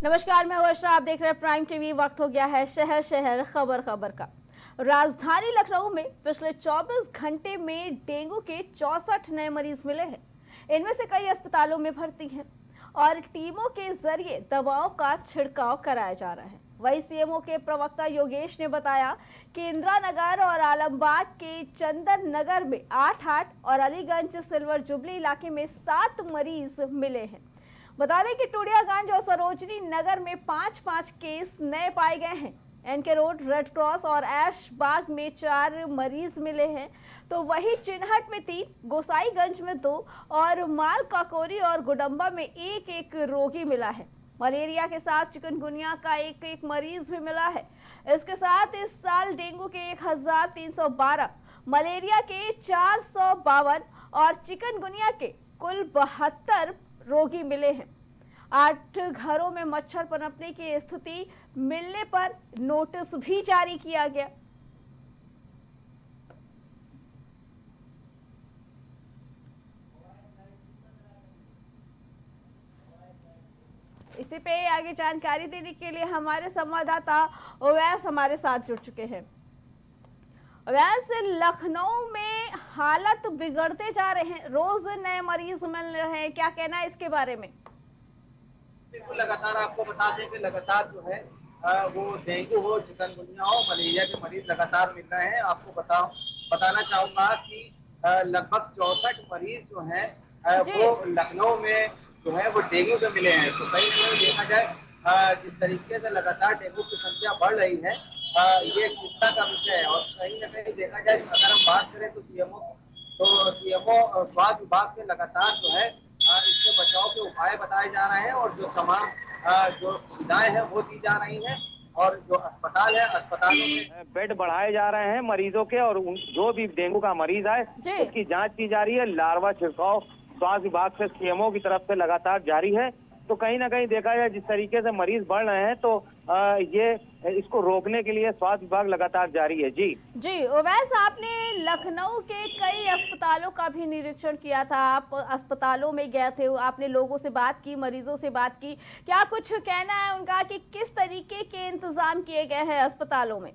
नमस्कार, मैं वर्षा। आप देख रहे हैं प्राइम टीवी। वक्त हो गया है शहर शहर खबर खबर का। राजधानी लखनऊ में पिछले 24 घंटे में डेंगू के 64 नए मरीज मिले हैं। इनमें से कई अस्पतालों में भर्ती हैं और टीमों के जरिए दवाओं का छिड़काव कराया जा रहा है। वहीं सीएमओ के प्रवक्ता योगेश ने बताया कि इंदिरा नगर और आलमबाग के चंदन नगर में 8 और अलीगंज सिल्वर जुबली इलाके में 7 मरीज मिले हैं। बता दें कि टूडियागंज और सरोजनी नगर में 5-5 केस नए पाए गए हैं। एनके रोड, रेड क्रॉस और ऐश बाग में 4 मरीज मिले हैं, तो वही चिन्हट में 3, गोसाईगंज में 2 और माल काकोरी और गुडम्बा में एक रोगी मिला है। मलेरिया के साथ चिकनगुनिया का एक मरीज भी मिला है। इसके साथ इस साल डेंगू के 1312, मलेरिया के 452 और चिकनगुनिया के कुल 72 रोगी मिले हैं। 8 घरों में मच्छर पनपने की स्थिति मिलने पर नोटिस भी जारी किया गया। इसी पे आगे जानकारी देने के लिए हमारे संवाददाता ओवैस हमारे साथ जुड़ चुके हैं। वैसे लखनऊ में हालत बिगड़ते जा रहे हैं, रोज नए मरीज मिल रहे हैं, क्या कहना है इसके बारे में? बिल्कुल, लगातार आपको बता दें कि लगातार जो है वो डेंगू हो, चिकनगुनिया हो, मलेरिया के मरीज लगातार मिल रहे हैं। आपको बताना चाहूंगा कि लगभग 64 मरीज जो हैं वो लखनऊ में जो है वो डेंगू के मिले हैं। तो कहीं ना कहीं देखा जाए जिस तरीके से लगातार डेंगू की संख्या बढ़ रही है, ये एक चिंता का विषय है। और कहीं ना कहीं देखा जाए, अगर हम बात करें तो सीएमओ स्वास्थ्य विभाग से लगातार जो है इससे बचाव के उपाय बताए जा रहे हैं और जो तमाम जो सुविधाएं हैं वो दी जा रही हैं। और जो अस्पताल है, अस्पतालों में बेड बढ़ाए जा रहे हैं मरीजों के, और जो भी डेंगू का मरीज आए उसकी जांच की जा रही है। लार्वा छिड़काव स्वास्थ्य विभाग से सीएमओ की तरफ से लगातार जारी है। तो कहीं ना कहीं देखा जाए जिस तरीके से मरीज बढ़ रहे हैं, तो ये इसको रोकने के लिए स्वास्थ्य विभाग लगातार जारी है। जी ओवैस, आपने लखनऊ के कई अस्पतालों का भी निरीक्षण किया था। आप अस्पतालों में गए थे, आपने लोगों से बात की, मरीजों से बात की, क्या कुछ कहना है उनका कि किस तरीके के इंतजाम किए गए हैं अस्पतालों में?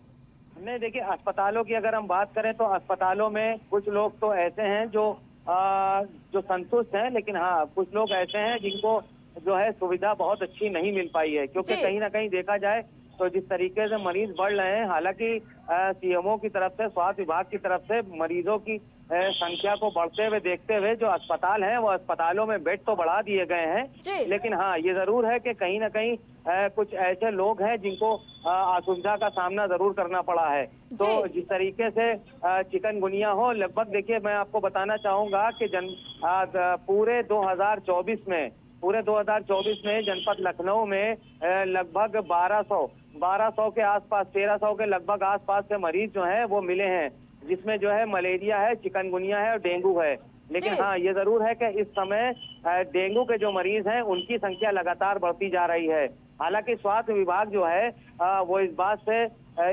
नहीं, देखिए, अस्पतालों की अगर हम बात करें तो अस्पतालों में कुछ लोग तो ऐसे हैं जो संतुष्ट हैं, लेकिन हाँ, कुछ लोग ऐसे हैं जिनको जो है सुविधा बहुत अच्छी नहीं मिल पाई है। क्योंकि कहीं ना कहीं देखा जाए तो जिस तरीके से मरीज बढ़ रहे हैं, हालांकि सीएमओ की तरफ से, स्वास्थ्य विभाग की तरफ से मरीजों की संख्या को बढ़ते हुए देखते हुए जो अस्पताल है वो अस्पतालों में बेड तो बढ़ा दिए गए हैं, लेकिन हाँ, ये जरूर है कि कहीं ना कहीं कुछ ऐसे लोग हैं जिनको असुविधा का सामना जरूर करना पड़ा है। तो जिस तरीके से चिकनगुनिया हो, लगभग देखिए, मैं आपको बताना चाहूंगा कि पूरे 2024 में जनपद लखनऊ में लगभग 1200 के आसपास, 1300 के लगभग आसपास से मरीज जो हैं वो मिले हैं, जिसमें जो है मलेरिया है, चिकनगुनिया है और डेंगू है। लेकिन हाँ, ये जरूर है कि इस समय डेंगू के जो मरीज हैं उनकी संख्या लगातार बढ़ती जा रही है। हालांकि स्वास्थ्य विभाग जो है वो इस बात से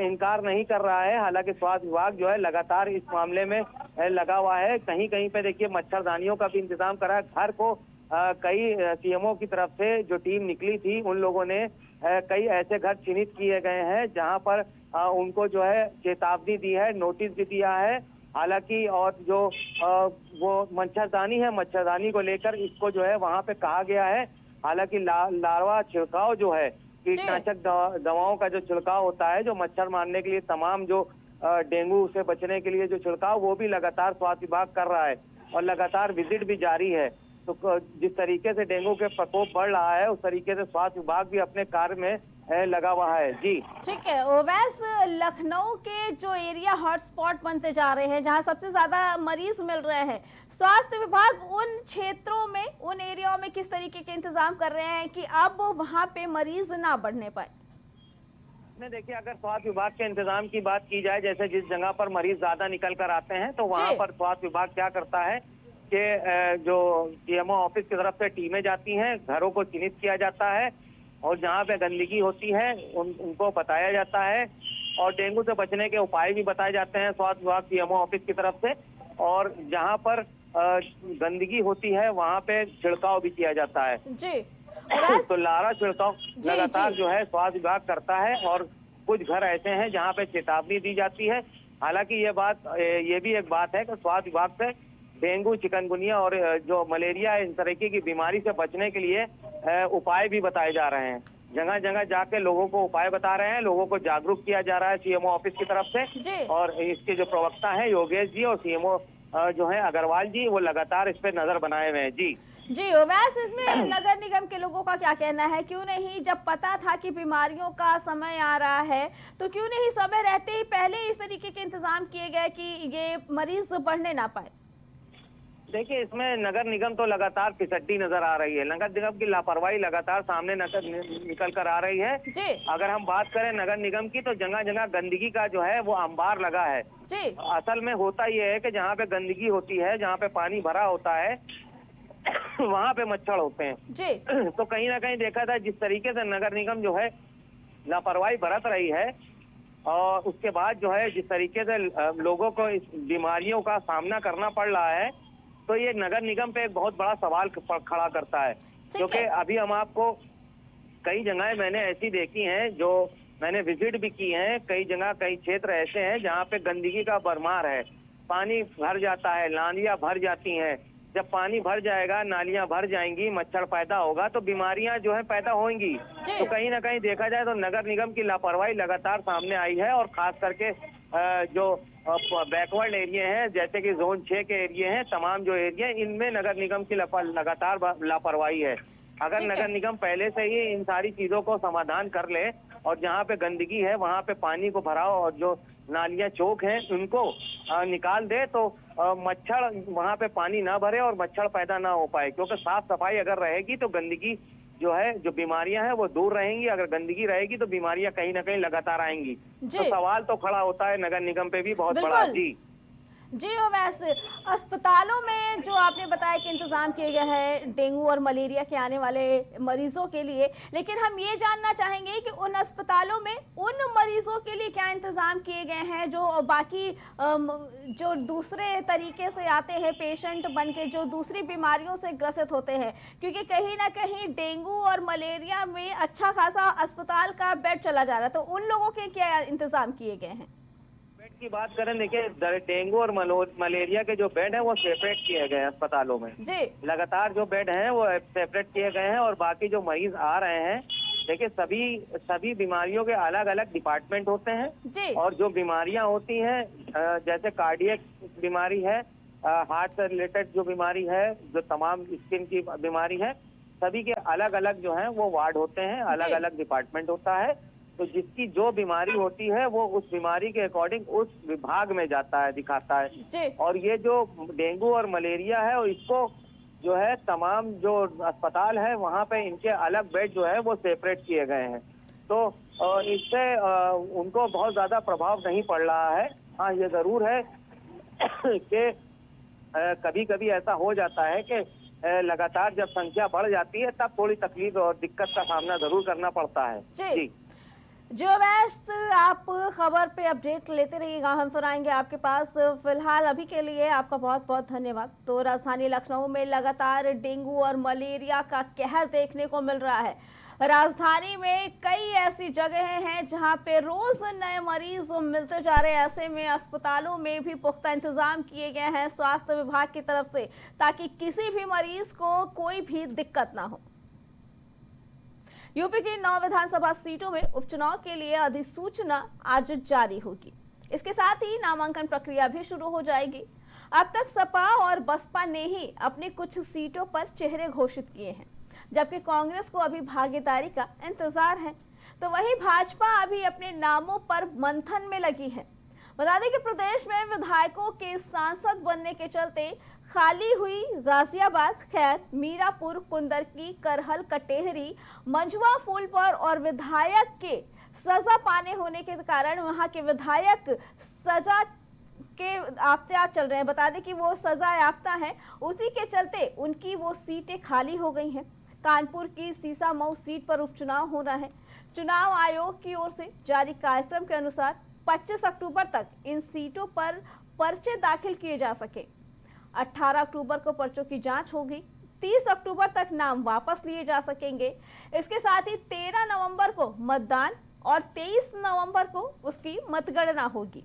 इनकार नहीं कर रहा है। हालांकि स्वास्थ्य विभाग जो है लगातार इस मामले में लगा हुआ है। कहीं कहीं पे देखिए मच्छरदानियों का भी इंतजाम करा है। घर को कई सीएमओ की तरफ से जो टीम निकली थी, उन लोगों ने कई ऐसे घर चिन्हित किए गए हैं जहां पर उनको जो है चेतावनी दी है, नोटिस भी दिया है। हालांकि और जो वो मच्छरदानी है, मच्छरदानी को लेकर इसको जो है वहां पे कहा गया है। हालांकि लार्वा छिड़काव जो है, कीटनाशक दवाओं का जो छिड़काव होता है, जो मच्छर मारने के लिए, तमाम जो डेंगू से बचने के लिए जो छिड़काव, वो भी लगातार स्वास्थ्य विभाग कर रहा है और लगातार विजिट भी जारी है। तो जिस तरीके से डेंगू के प्रकोप बढ़ रहा है, उस तरीके से स्वास्थ्य विभाग भी अपने कार्य में लगा हुआ है। जी ठीक है ओवैस, लखनऊ के जो एरिया हॉटस्पॉट बनते जा रहे हैं, जहां सबसे ज्यादा मरीज मिल रहे हैं, स्वास्थ्य विभाग उन क्षेत्रों में, उन एरियाओं में किस तरीके के इंतजाम कर रहे हैं कि अब वहां पे मरीज ना बढ़ने पाए? नहीं, देखिए, अगर स्वास्थ्य विभाग के इंतजाम की बात की जाए, जैसे जिस जगह पर मरीज ज्यादा निकल कर आते हैं, तो वहां पर स्वास्थ्य विभाग क्या करता है कि जो सीएमओ ऑफिस की तरफ से टीमें जाती हैं, घरों को चिन्हित किया जाता है और जहाँ पे गंदगी होती है उनको बताया जाता है और डेंगू से बचने के उपाय भी बताए जाते हैं स्वास्थ्य विभाग सीएमओ ऑफिस की तरफ से। और जहाँ पर गंदगी होती है वहाँ पे छिड़काव भी किया जाता है। जी वैसे तो लारा छिड़काव जी लगातार जी जो है स्वास्थ्य विभाग करता है और कुछ घर ऐसे हैं जहां पे चेतावनी दी जाती है। हालांकि ये भी एक बात है कि स्वास्थ्य विभाग से डेंगू, चिकनगुनिया और जो मलेरिया इस तरीके की बीमारी से बचने के लिए उपाय भी बताए जा रहे हैं। जगह जगह जाके लोगों को उपाय बता रहे हैं, लोगों को जागरूक किया जा रहा है सीएमओ ऑफिस की तरफ से। जी और इसके जो प्रवक्ता हैं योगेश जी और सीएमओ जो है अग्रवाल जी, वो लगातार इस पे नजर बनाए हुए हैं। जी जी वैसे इसमें नगर निगम के लोगों का क्या कहना है? क्यों नहीं, जब पता था कि बीमारियों का समय आ रहा है, तो क्यों नहीं समय रहते ही पहले इस तरीके के इंतजाम किए गए कि ये मरीज बढ़ने ना पाए? देखिए, इसमें नगर निगम तो लगातार फिसड्डी नजर आ रही है। नगर निगम की लापरवाही लगातार सामने निकल कर आ रही है। जी अगर हम बात करें नगर निगम की, तो जगह जगह गंदगी का जो है वो अंबार लगा है। जी असल में होता यह है कि जहाँ पे गंदगी होती है, जहाँ पे पानी भरा होता है, वहाँ पे मच्छर होते हैं। जी तो कहीं ना कहीं देखा था जिस तरीके से नगर निगम जो है लापरवाही बरत रही है, और उसके बाद जो है जिस तरीके से लोगों को इस बीमारियों का सामना करना पड़ रहा है, तो ये नगर निगम पे एक बहुत बड़ा सवाल खड़ा करता है। ठीक क्योंकि है। अभी हम आपको कई जगहें मैंने ऐसी देखी हैं, जो मैंने विजिट भी की हैं। कई जगह, कई क्षेत्र ऐसे हैं जहाँ पे गंदगी का भरमार है, पानी भर जाता है, नालियां भर जाती हैं। जब पानी भर जाएगा, नालियां भर जाएंगी, मच्छर पैदा होगा, तो बीमारियां जो है पैदा होंगी। जी तो कहीं ना कहीं देखा जाए तो नगर निगम की लापरवाही लगातार सामने आई है। और खास करके जो बैकवर्ड एरिया हैं, जैसे कि जोन 6 के एरिया हैं, तमाम जो एरिया, इनमें नगर निगम की लगातार लापरवाही है। अगर ठीक है। नगर निगम पहले से ही इन सारी चीजों को समाधान कर ले, और जहाँ पे गंदगी है वहाँ पे पानी को भराओ, और जो नालियां चौक हैं उनको निकाल दे, तो मच्छर वहाँ पे पानी ना भरे और मच्छर पैदा ना हो पाए। क्योंकि साफ सफाई अगर रहेगी तो गंदगी जो है, जो बीमारियां हैं वो दूर रहेंगी। अगर गंदगी रहेगी तो बीमारियां कहीं ना कहीं लगातार आएंगी। जी तो सवाल तो खड़ा होता है नगर निगम पे भी बहुत बड़ा। बिल्कुल। जी जी वैसे अस्पतालों में जो आपने बताया कि इंतजाम किए गए हैं डेंगू और मलेरिया के आने वाले मरीजों के लिए, लेकिन हम ये जानना चाहेंगे कि उन अस्पतालों में उन मरीजों के लिए क्या इंतजाम किए गए हैं जो बाकी जो दूसरे तरीके से आते हैं पेशेंट बन के, जो दूसरी बीमारियों से ग्रसित होते हैं, क्योंकि कहीं ना कहीं डेंगू और मलेरिया में अच्छा खासा अस्पताल का बेड चला जा रहा है, तो उन लोगों के क्या इंतजाम किए गए हैं? बेड की बात करें, देखिए डेंगू और मलेरिया के जो बेड हैं वो सेपरेट किए गए हैं अस्पतालों में। जी लगातार जो बेड हैं वो सेपरेट किए गए हैं। और बाकी जो मरीज आ रहे हैं, देखिए सभी बीमारियों के अलग अलग डिपार्टमेंट होते हैं। जी और जो बीमारियां होती हैं, जैसे कार्डियक बीमारी है, हार्ट से रिलेटेड जो बीमारी है, जो तमाम स्किन की बीमारी है, सभी के अलग अलग जो है वो वार्ड होते हैं, अलग अलग डिपार्टमेंट होता है। तो जिसकी जो बीमारी होती है वो उस बीमारी के अकॉर्डिंग उस विभाग में जाता है, दिखाता है। जी और ये जो डेंगू और मलेरिया है, और इसको जो है तमाम जो अस्पताल है वहाँ पे इनके अलग बेड जो है वो सेपरेट किए गए हैं। तो इससे उनको बहुत ज्यादा प्रभाव नहीं पड़ रहा है। हाँ, ये जरूर है कि कभी कभी ऐसा हो जाता है कि लगातार जब संख्या बढ़ जाती है तब थोड़ी तकलीफ और दिक्कत का सामना जरूर करना पड़ता है। जी जो वैस्ट आप खबर पे अपडेट लेते रहिएगा, हम फिर आएंगे आपके पास। फिलहाल अभी के लिए आपका बहुत बहुत धन्यवाद। तो राजधानी लखनऊ में लगातार डेंगू और मलेरिया का कहर देखने को मिल रहा है। राजधानी में कई ऐसी जगहें हैं जहां पे रोज नए मरीज मिलते जा रहे हैं। ऐसे में अस्पतालों में भी पुख्ता इंतजाम किए गए हैं स्वास्थ्य विभाग की तरफ से, ताकि किसी भी मरीज को कोई भी दिक्कत ना हो। यूपी की 9 विधानसभा सीटों में उपचुनाव के लिए अधिसूचना आज जारी होगी। इसके साथ ही नामांकन प्रक्रिया भी शुरू हो जाएगी। अब तक सपा और बसपा ने ही अपनी कुछ सीटों पर चेहरे घोषित किए हैं, जबकि कांग्रेस को अभी भागीदारी का इंतजार है। तो वहीं भाजपा अभी अपने नामों पर मंथन में लगी है। बता दें कि प्रदेश में विधायकों के सांसद बनने के चलते खाली हुई गाजियाबाद, खैर, मीरापुर, कुंदरकी, करहल, कटेहरी, मंझवा, फूलपुर और विधायक के सजा पाने होने के कारण वहां के विधायक सजा के आफ्तार चल रहे हैं। बता दें कि वो सजा याफ्ता हैं, उसी के चलते उनकी वो सीटें खाली हो गई हैं। कानपुर की सीसामऊ सीट पर उपचुनाव हो रहा है। चुनाव आयोग की ओर से जारी कार्यक्रम के अनुसार 25 अक्टूबर तक इन सीटों पर पर्चे दाखिल किए जा सके। 18 अक्टूबर को पर्चों की जांच होगी। 30 अक्टूबर तक नाम वापस लिए जा सकेंगे। इसके साथ ही 13 नवंबर को मतदान और 23 नवंबर को उसकी मतगणना होगी।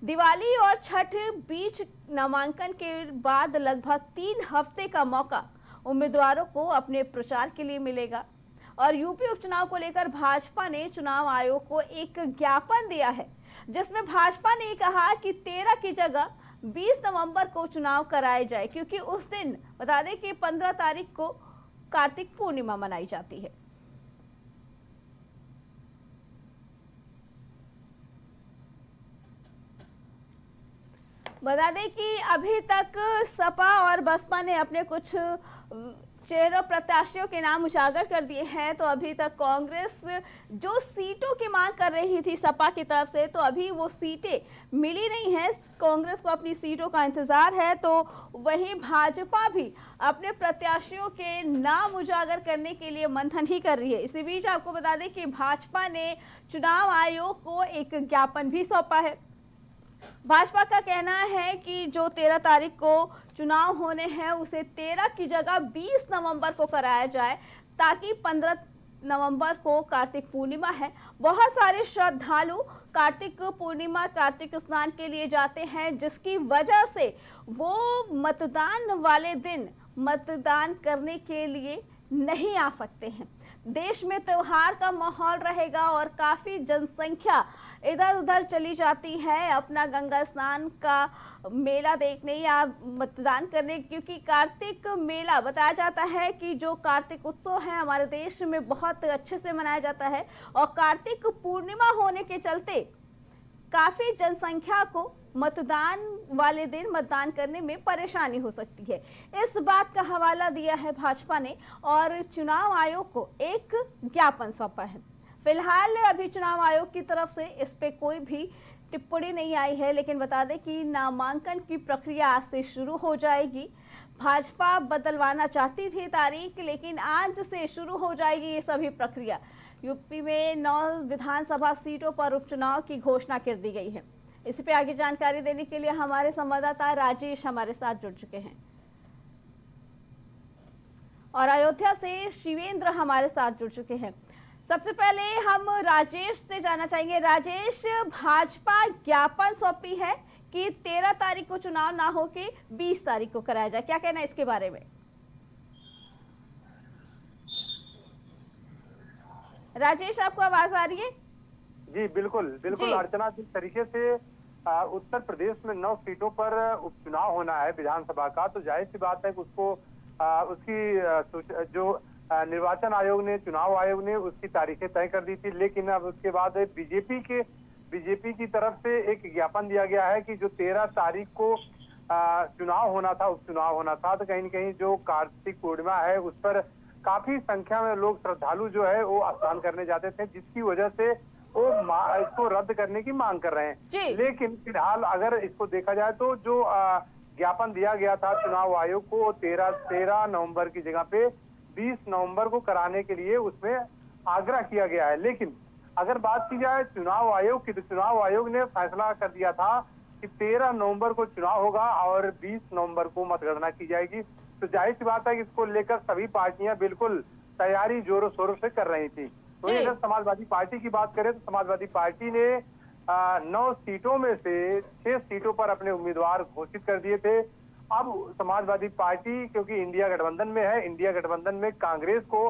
दिवाली और छठ बीच नामांकन के बाद लगभग 3 हफ्ते का मौका उम्मीदवारों को अपने प्रचार के लिए मिलेगा। और यूपी उपचुनाव को लेकर भाजपा ने चुनाव आयोग को एक ज्ञापन दिया है, जिसमें भाजपा ने कहा कि 13 की जगह 20 नवंबर को चुनाव कराए जाए, क्योंकि उस दिन बता दें कि 15 तारीख को कार्तिक पूर्णिमा मनाई जाती है। बता दें कि अभी तक सपा और बसपा ने अपने कुछ चेहरों प्रत्याशियों के नाम उजागर कर दिए हैं, तो अभी तक कांग्रेस जो सीटों की मांग कर रही थी सपा की तरफ से, तो अभी वो सीटें मिली नहीं है। कांग्रेस को अपनी सीटों का इंतजार है, तो वहीं भाजपा भी अपने प्रत्याशियों के नाम उजागर करने के लिए मंथन ही कर रही है। इसी बीच आपको बता दें कि भाजपा ने चुनाव आयोग को एक ज्ञापन भी सौंपा है। भाजपा का कहना है कि जो 13 तारीख को चुनाव होने हैं उसे 13 की जगह 20 नवंबर को कराया जाए, ताकि 15 नवंबर को कार्तिक पूर्णिमा है। बहुत सारे श्रद्धालु कार्तिक पूर्णिमा कार्तिक स्नान के लिए जाते हैं, जिसकी वजह से वो मतदान वाले दिन मतदान करने के लिए नहीं आ सकते हैं। देश में त्योहार का माहौल रहेगा और काफी जनसंख्या इधर उधर चली जाती है अपना गंगा स्नान का मेला देखने या मतदान करने, क्योंकि कार्तिक मेला बताया जाता है कि जो कार्तिक उत्सव है हमारे देश में बहुत अच्छे से मनाया जाता है, और कार्तिक पूर्णिमा होने के चलते काफी जनसंख्या को मतदान वाले दिन मतदान करने में परेशानी हो सकती है। इस बात का हवाला दिया है भाजपा ने और चुनाव आयोग को एक ज्ञापन सौंपा है। फिलहाल अभी चुनाव आयोग की तरफ से इस पे कोई भी टिप्पणी नहीं आई है, लेकिन बता दें कि नामांकन की प्रक्रिया आज से शुरू हो जाएगी। भाजपा बदलवाना चाहती थी तारीख, लेकिन आज से शुरू हो जाएगी ये सभी प्रक्रिया। यूपी में 9 विधानसभा सीटों पर उपचुनाव की घोषणा कर दी गई है। इसी पे आगे जानकारी देने के लिए हमारे संवाददाता राजेश हमारे साथ जुड़ चुके हैं और अयोध्या से शिवेंद्र हमारे साथ जुड़ चुके हैं। सबसे पहले हम राजेश से जानना चाहेंगे। राजेश, भाजपा ज्ञापन सौंपी है कि 13 तारीख को चुनाव ना हो के 20 तारीख को कराया जाए, क्या कहना है इसके बारे में? राजेश, आपको आवाज आ रही है? जी बिल्कुल बिल्कुल अर्चना, जिस तरीके से उत्तर प्रदेश में 9 सीटों पर उपचुनाव होना है विधानसभा का, तो जाहिर सी बात है कि उसको उसकी जो निर्वाचन आयोग ने चुनाव आयोग ने उसकी तारीखें तय कर दी थी। लेकिन अब उसके बाद बीजेपी की तरफ से एक ज्ञापन दिया गया है कि जो 13 तारीख को चुनाव होना था उपचुनाव होना था, तो कहीं न कहीं जो कार्तिक पूर्णिमा है उस पर काफी संख्या में लोग श्रद्धालु जो है वो स्नान करने जाते थे, जिसकी वजह से वो इसको रद्द करने की मांग कर रहे हैं। लेकिन फिलहाल अगर इसको देखा जाए तो जो ज्ञापन दिया गया था चुनाव आयोग को 13 नवंबर की जगह पे 20 नवंबर को कराने के लिए उसमें आग्रह किया गया है। लेकिन अगर बात की जाए चुनाव आयोग की, तो चुनाव आयोग ने फैसला कर दिया था कि 13 नवंबर को चुनाव होगा और 20 नवंबर को मतगणना की जाएगी। तो जाहिर सी बात है कि इसको लेकर सभी पार्टियां बिल्कुल तैयारी जोरों शोरों से कर रही थी। तो अगर समाजवादी पार्टी की बात करें तो समाजवादी पार्टी ने 9 सीटों में से 6 सीटों पर अपने उम्मीदवार घोषित कर दिए थे। अब समाजवादी पार्टी क्योंकि इंडिया गठबंधन में है, इंडिया गठबंधन में कांग्रेस को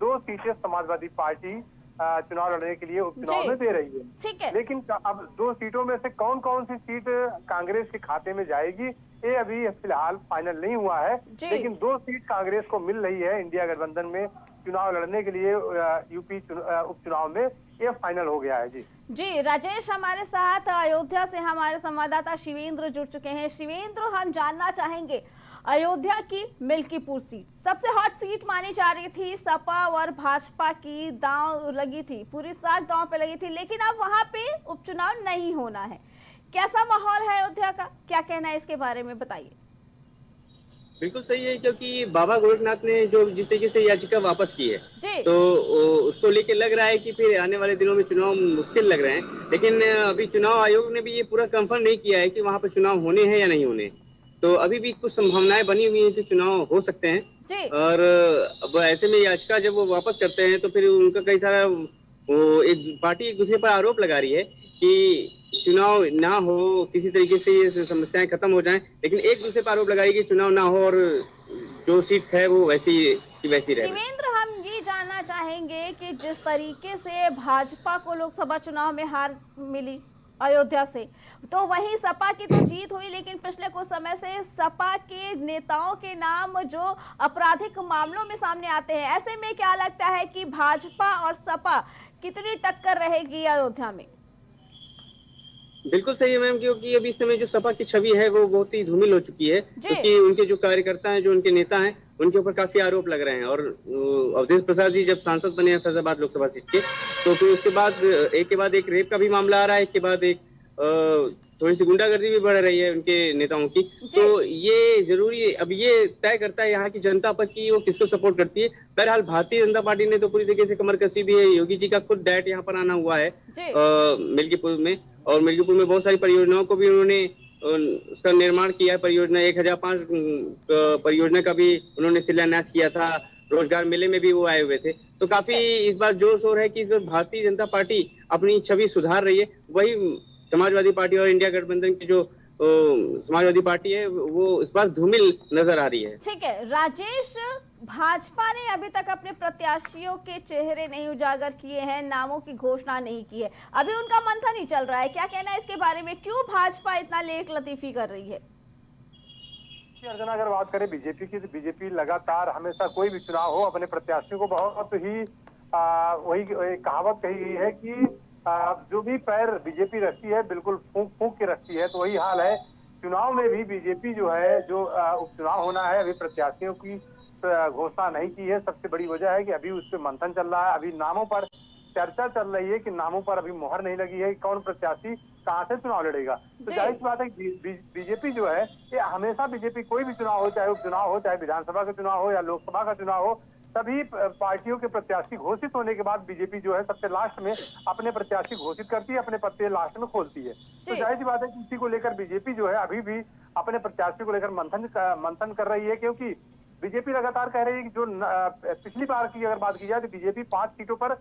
2 सीटें समाजवादी पार्टी चुनाव लड़ने के लिए उपचुनाव में दे रही है। ठीक है। लेकिन अब 2 सीटों में से कौन कौन सी सीट कांग्रेस के खाते में जाएगी ये अभी फिलहाल फाइनल नहीं हुआ है। लेकिन 2 सीट कांग्रेस को मिल रही है इंडिया गठबंधन में चुनाव लड़ने के लिए यूपी उपचुनाव में, ये फाइनल हो गया है। जी राजेश, हमारे साथ अयोध्या से हमारे संवाददाता शिवेंद्र जुड़ चुके हैं। शिवेंद्र, हम जानना चाहेंगे अयोध्या की मिल्कीपुर सीट सबसे हॉट सीट मानी जा रही थी, सपा और भाजपा की दांव लगी थी, पूरी साख दांव पे लगी थी, लेकिन अब वहां पे उपचुनाव नहीं होना है। कैसा माहौल है अयोध्या का, क्या कहना है इसके बारे में, बताइए। बिल्कुल सही है, क्योंकि बाबा गोरखनाथ ने जो जिस तरीके से याचिका वापस की है तो उसको लेके लग रहा है कि फिर आने वाले दिनों में चुनाव मुश्किल लग रहे हैं। लेकिन अभी चुनाव आयोग ने भी ये पूरा कंफर्म नहीं किया है कि वहां पर चुनाव होने हैं या नहीं होने। तो अभी भी कुछ संभावनाएं बनी हुई हैं कि चुनाव हो सकते हैं, और अब ऐसे में याचिका जब वो वापस करते हैं तो फिर उनका कई सारा वो एक पार्टी एक दूसरे पर आरोप लगा रही है कि चुनाव ना हो, किसी तरीके से ये समस्याएं खत्म हो जाएं, लेकिन एक दूसरे पर आरोप लगा रही है कि चुनाव ना हो और जो सीट है वो वैसी की वैसी रहे। शिवेंद्र, हम ये जानना चाहेंगे कि जिस तरीके से भाजपा को लोकसभा चुनाव में हार मिली अयोध्या से, तो वहीं सपा की तो जीत हुई, लेकिन पिछले कुछ समय से सपा के नेताओं के नाम जो आपराधिक मामलों में सामने आते हैं, ऐसे में क्या लगता है कि भाजपा और सपा कितनी टक्कर रहेगी अयोध्या में? बिल्कुल सही है मैम, क्योंकि अभी इस समय जो सपा की छवि है वो बहुत ही धूमिल हो चुकी है, क्योंकि उनके जो कार्यकर्ता हैं, जो उनके नेता हैं, उनके ऊपर काफी आरोप लग रहे हैं। और अवधेश प्रसाद जी जब सांसद बने हैं फैजाबाद लोकसभा सीट के, तो फिर उसके बाद एक के बाद एक रेप का भी मामला आ रहा है, एक के बाद एक थोड़ी सी गुंडागर्दी भी बढ़ रही है उनके नेताओं की। तो ये जरूरी अब ये तय करता है यहाँ की जनता पर कि वो किसको सपोर्ट करती है। बहरहाल भारतीय जनता पार्टी ने तो पूरी तरीके से कमर कसी भी है। योगी जी का खुद डायरेक्ट यहाँ पर आना हुआ है मिल्कीपुर में, और मिल्कीपुर में बहुत सारी परियोजनाओं को भी उन्होंने उसका निर्माण किया है। परियोजना 1005 परियोजना का भी उन्होंने शिलान्यास किया था। रोजगार मेले में भी वो आए हुए थे। तो काफी इस बार जोर शोर है कि इस बार भारतीय जनता पार्टी अपनी छवि सुधार रही है। वही समाजवादी पार्टी और इंडिया गठबंधन की जो समाजवादी पार्टी है वो इस बार धूमिल नजर आ रही है। ठीक है राजेश, भाजपा ने अभी तक अपने प्रत्याशियों के चेहरे नहीं उजागर किए हैं, नामों की घोषणा नहीं की है, अभी उनका मंथन ही चल रहा है। क्या कहना है इसके बारे में, क्यों भाजपा इतना लेट लतीफी कर रही है? अर्चना, अगर बात करें बीजेपी की, तो बीजेपी लगातार हमेशा कोई भी चुनाव हो अपने प्रत्याशियों को बहुत ही वही कहावत कही गई है कि जो भी पैर बीजेपी रखती है बिल्कुल फूंक फूंक के रखती है। तो वही हाल है चुनाव में भी। बीजेपी जो है, जो उपचुनाव होना है, अभी प्रत्याशियों की घोषणा नहीं की है। सबसे बड़ी वजह है कि अभी उस पर मंथन चल रहा है, अभी नामों पर चर्चा चल रही है कि नामों पर अभी मोहर नहीं लगी है कि कौन प्रत्याशी कहां से चुनाव लड़ेगा। तो जाहिर सी बात है बीजेपी जो है, ये हमेशा बीजेपी कोई भी चुनाव हो, चाहे उपचुनाव हो, चाहे विधानसभा का चुनाव हो या लोकसभा का चुनाव हो, सभी पार्टियों के प्रत्याशी घोषित होने के बाद बीजेपी जो है सबसे लास्ट में अपने प्रत्याशी घोषित करती है, अपने पत्ते लास्ट में खोलती है। तो जाहिर सी बात है कि इसी को लेकर बीजेपी जो है अभी भी अपने प्रत्याशी को लेकर मंथन कर रही है, क्योंकि बीजेपी लगातार कह रही है कि जो पिछली बार की अगर बात की जाए तो बीजेपी 5 सीटों पर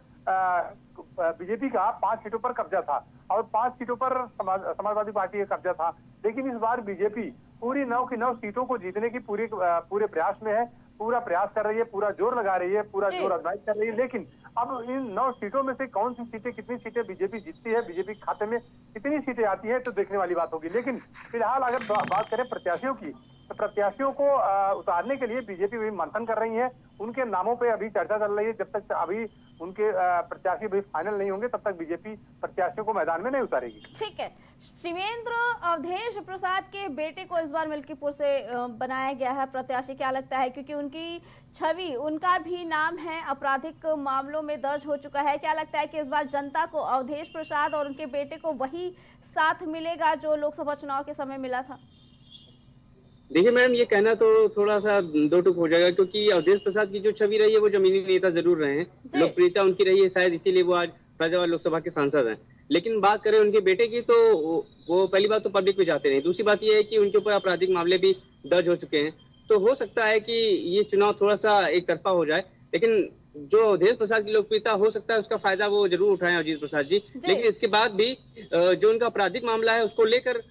बीजेपी का 5 सीटों पर कब्जा था और 5 सीटों पर समाजवादी पार्टी का कब्जा था। लेकिन इस बार बीजेपी पूरी 9 की 9 सीटों को जीतने की पूरे प्रयास में है, पूरा प्रयास कर रही है, पूरा जोर लगा रही है, पूरा जोर आजमाइश कर रही है। लेकिन अब इन 9 सीटों में से कौन सी सीटें, कितनी सीटें बीजेपी जीतती है, बीजेपी के खाते में कितनी सीटें आती है, तो देखने वाली बात होगी। लेकिन फिलहाल अगर बात करें प्रत्याशियों की, तो प्रत्याशियों को उतारने के लिए बीजेपी भी मंथन कर रही है। उनके नामों पे अभी चर्चा चल रही है। जब तक अभी उनके प्रत्याशी भी फाइनल नहीं होंगे तब तक बीजेपी प्रत्याशियों को मैदान में नहीं उतारेगी। ठीक है शिवेंद्र, अवधेश प्रसाद के बेटे को इस बार मिल्कीपुर से बनाया गया है प्रत्याशी, क्या लगता है, क्योंकि उनकी छवि, उनका भी नाम है आपराधिक मामलों में दर्ज हो चुका है, क्या लगता है कि इस बार जनता को अवधेश प्रसाद और उनके बेटे को वही साथ मिलेगा जो लोकसभा चुनाव के समय मिला था? देखिए मैम, ये कहना तो थोड़ा सा दो टूक हो जाएगा, क्योंकि अवधेश प्रसाद की जो छवि रही है वो जमीनी नेता जरूर रहे हैं, लोकप्रियता उनकी रही है, शायद इसीलिए वो आज फैजाबाद लोकसभा के सांसद हैं। लेकिन बात करें उनके बेटे की, तो वो पहली बात तो पब्लिक में जाते नहीं, दूसरी बात ये है कि उनके ऊपर आपराधिक मामले भी दर्ज हो चुके हैं। तो हो सकता है कि ये चुनाव थोड़ा सा एक तरफा हो जाए, लेकिन जो अवधेश प्रसाद की लोकप्रियता हो सकता है उसका फायदा वो जरूर उठाएं अवधेश प्रसाद जी। लेकिन इसके बाद भी जो उनका आपराधिक मामला है उसको लेकर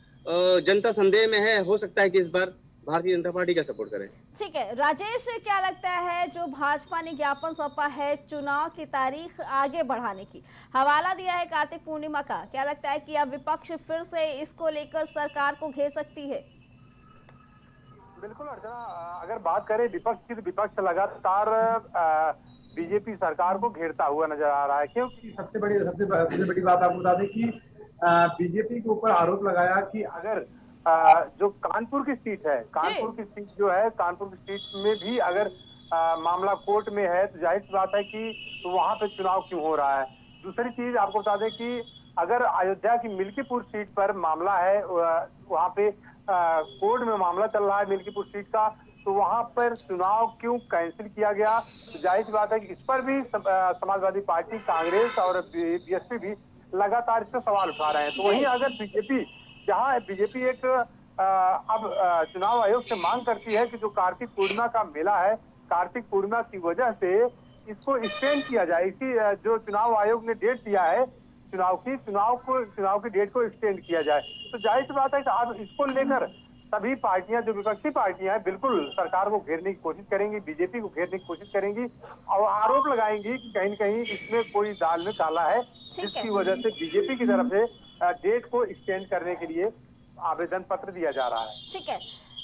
जनता संदेह में है। हो सकता है कि इस बार भारतीय जनता पार्टी का सपोर्ट करें। ठीक है राजेश, क्या लगता है जो भाजपा ने ज्ञापन सौंपा है चुनाव की तारीख आगे बढ़ाने की, हवाला दिया है कार्तिक पूर्णिमा का, क्या लगता है कि अब विपक्ष फिर से इसको लेकर सरकार को घेर सकती है? बिल्कुल अर्चना, अगर बात करें विपक्ष की, तो विपक्ष लगातार बीजेपी सरकार को घेरता हुआ नजर आ रहा है, क्योंकि सबसे बड़ी बात आपको बता दें कि बीजेपी के ऊपर आरोप लगाया कि अगर जो कानपुर की सीट है, कानपुर की सीट जो है, कानपुर की सीट में भी अगर मामला कोर्ट में है तो जाहिर सी बात है कि तो वहां पे चुनाव क्यों हो रहा है। दूसरी चीज आपको बता दें कि अगर अयोध्या की मिल्कीपुर सीट पर मामला है, वहां पे कोर्ट में मामला चल रहा है मिल्कीपुर सीट का, तो वहां पर चुनाव क्यों कैंसिल किया गया। तो जाहिर सी बात है कि इस पर भी समाजवादी पार्टी, कांग्रेस और बीएसपी भी लगातार इस पर सवाल उठा रहे हैं। तो वहीं अगर बीजेपी, जहां बीजेपी एक अब चुनाव आयोग से मांग करती है कि जो कार्तिक पूर्णिमा का मेला है, कार्तिक पूर्णिमा की वजह से इसको एक्सटेंड किया जाए। इसी जो चुनाव आयोग ने डेट दिया है चुनाव की डेट को एक्सटेंड किया जाए। तो जाहिर सी बात है कि अब इसको लेकर सभी पार्टियां, जो विपक्षी पार्टियां हैं, बिल्कुल सरकार को घेरने की कोशिश करेंगी, बीजेपी को घेरने की कोशिश करेंगी और आरोप लगाएंगी कि कहीं न कहीं इसमें कोई दाल में काला है, जिसकी वजह से बीजेपी की तरफ से डेट को एक्सटेंड करने के लिए आवेदन पत्र दिया जा रहा है। ठीक है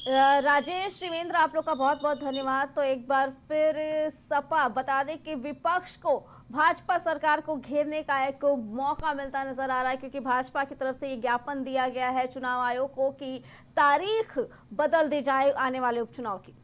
राजेश, शिवेंद्र, आप लोग का बहुत बहुत धन्यवाद। तो एक बार फिर सपा बता दें कि विपक्ष को भाजपा सरकार को घेरने का एक मौका मिलता नजर आ रहा है, क्योंकि भाजपा की तरफ से ये ज्ञापन दिया गया है चुनाव आयोग को कि तारीख बदल दी जाए आने वाले उपचुनाव की।